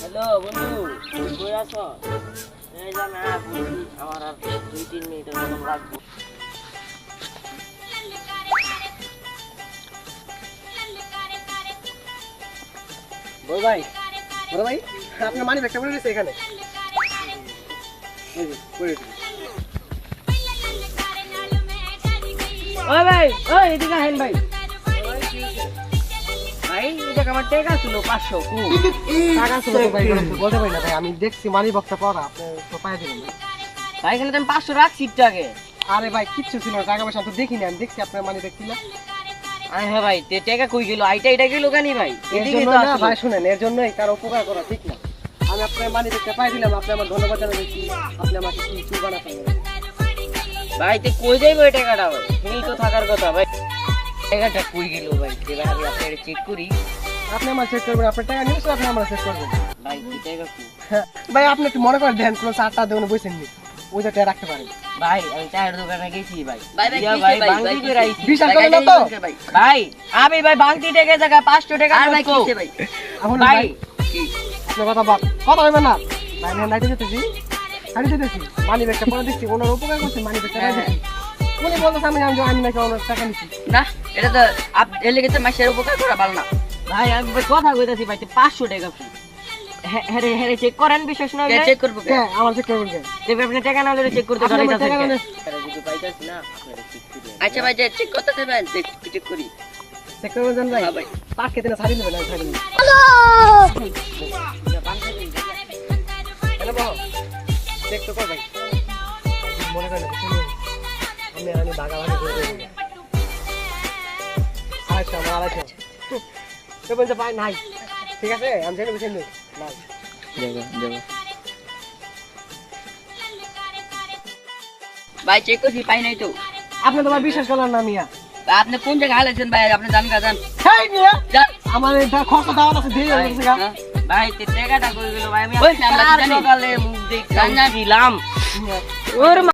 Hello বন্ধু, কই আছো? এই যে আমি বলছি আমার আর 2-3 মিনিটের মতো লাগবে। বড় ভাই, আপনার মানি ব্যাগটা পড়ে রয়েছে এখানে। এই যে, পড়ে রয়েছে। ওই ভাই, ওই এদিকে আসেন ভাই। ভাই এটা আমার টাকা ছিল 500 টাকা ছিল তো ভাই, বলতে পারি না ভাই, আমি দেখছি মানি ব্যাগটা পড়া, আপনি তো পাই দিলেন না। ভাই এখানে তো আমি 500 রাখছি একটু আগে। আরে ভাই কিচ্ছু ছিল না, টাকা পয়সা তো দেখিনি, আমি দেখছি আপনার মানি ব্যাগ ছিল। আরে হ্যাঁ ভাই, টাকা কই গেল? এটা গেল কেন ভাই? এর এদিকে জন্য তো না আসলো। ভাই, শুনেন, এর জন্যই কারো উপকার করা ঠিক না। আমি আপনার মানি ব্যাগটা পাই দিলাম, আপনি আমার ধন্যবাদ জানাবেন কি? আপনি আমাকে কি বানাতেন? ভাই তে কই যাইবো এই টাকাটা ভাই? এই তো থাকার কথা ভাই। টাকাটা কই গেল ভাই? এবার আমি আপনাকে চেক করি। আপনি আমার চেক করবেন, আপনার টাকা নিয়েছে, আপনি আমার চেক করবেন। ভাই কি টাকা কই? ভাই আপনি একটু মনে করে দেন, কোনো চারটা দোকানে বসেন নি, ওই টাকা রাখতে পারেন। ভাই আমি চায়ের দোকানে গেছি ভাই। ভাই, ইয়া কিসে ভাই? বাংতি ভাই, করে আইছি। বিশ্বাস করেন না তো? ভাই আমি ভাই বাংতি টাকা জায়গা 500 টাকা আর ভাই করতো। কিসে ভাই? এখন ভাই ভাই আপনার কথা বাদ, কথা বলবেন না ভাই। আমি নাইতে যেতেছি, হাঁড়ি যেতেছি, মানি ব্যাগটা পরে দেখছি ওনার উপকার করছে, মানি ব্যাগটা রাখছি। উনি বলতেছে আমি নাকি ওনার টাকা নিচ্ছি। না, এটা তো এর লেগে তো মাসের উপকার করা ভালো না। ভাই আমি ভাই কথা কইতাছি ভাই 500 টাকা কই? হ্যাঁ হ্যাঁ চেক করেন, বিশ্বাস না কে হলে চেক করবো কে? হ্যাঁ, আমার চেক করবেন কেন? দেবে আপনি টাকা না হলে চেক করতে আপনি আমার ধরাইতাছেন টাকা কেন? না আরে যদি পাইতাছি না আপনারা চেক করেন। আচ্ছা ভাই, যে চেক করতে দেবেন, চেক করি। চেক করবেন জান ভাই? হ্যাঁ ভাই। পাক খেতে না ছাড়ি নেবেন, আমি ছাড়ি নেবেন। হ্যালো বাবা, চেক তো কর ভাই। মনে করেন না, শুনুন, আমি ভাগাভাগি করে দেবো। আড়াইশো, আমার 250। তো বলছে ভাই নাই, ঠিক আছে, আমি জেনে বুঝে নেই, নাই। ভাই চেক করছি, পাই নাই তো। আপনি তো ভাই বিশ্বাস করলেন না মিয়া। ভাই, আপনি কোন জায়গায় হালাইছেন ভাই? আপনি জান গা জান। হেই মিয়া, জান। আমার এটা খরচ দাওয়াত আছে, দিয়ে ভাই, গেছে গা। হ্যাঁ। ভাই তে টাকাটা কই গেল ভাই? আমি ওই, আজকে আমরা চার জানি। সকালে মুখ জান, জান। দেখছিলাম। মিয়া, ওর